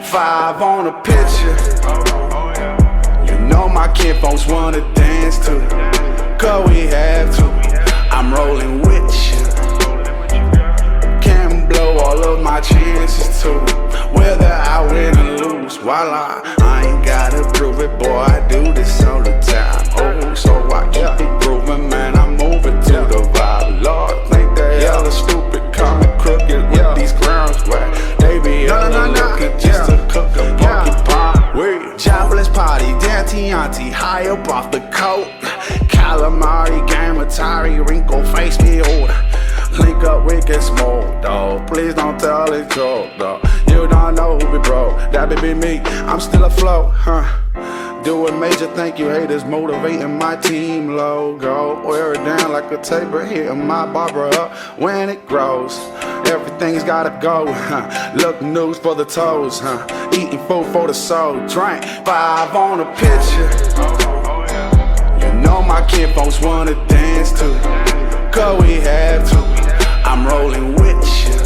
Five on a picture. You know my kinfolks wanna dance to it, 'cause we have to. I'm rolling with you. Can blow all of my chances too. Whether I win or lose, voila, I ain't gotta prove it, boy, I do this all the time. Oh, so I keep it grooving, man, I move it to the vibe. Lord, think they hella stupid, coming crooked with these crowns, where they be looking just to cook a porcupine. Jobless party, dainty auntie, high up off the coat. Calamari, game Atari, wrinkle face me older. Link up, we can smoke, dawg. Please don't tell it joke, dawg. You don't know who be broke, that be me. I'm still afloat, huh? Doing major thank you haters, motivating my team logo. Wear it down like a taper, hitting my barber up when it grows. Everything's gotta go, huh? Look news for the toes, huh? Eating food for the soul, drink 5 on a picture. You know my kinfolks wanna dance to it, 'cause we have to. I'm rolling with you.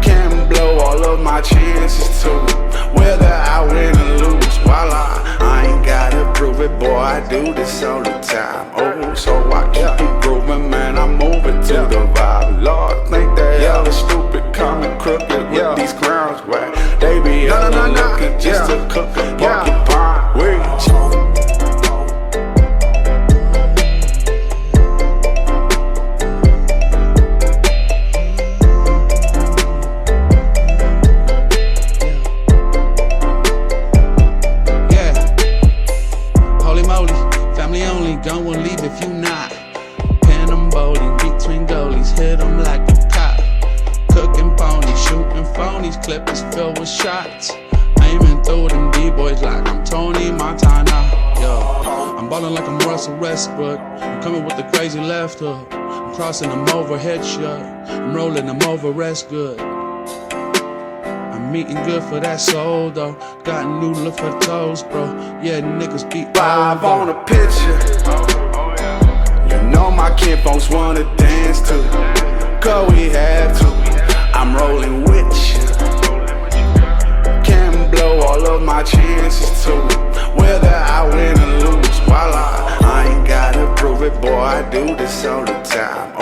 Can blow all of my chances too. Whether I win or lose, voila, I ain't gotta prove it, boy, I do this all the time. Oh, so I keep it grooving, man, I move it to the vibe. Lord, think they hella stupid, coming crooked with these crowns, where they be looking just to cook a porcupine. Gun won't leave if you not. Pin them bowling, between goalies, hit them like a cop. Cooking ponies, shooting phonies, clip is filled with shots. Aiming through them D-boys like I'm Tony Montana. Yo, I'm ballin' like I'm Russell Westbrook. I'm coming with the crazy left hook. I'm crossing them over head shut. I'm rolling them over rest good. I'm eating good for that soul though. Got a new look for the toes, bro. Yeah, niggas beat 5 on a picture. You know my kinfolks wanna dance to it, 'cause we have to. I'm rolling with you. Can blow all of my chances too. Whether I win or lose, voila, I ain't gotta prove it, boy, I do this all the time.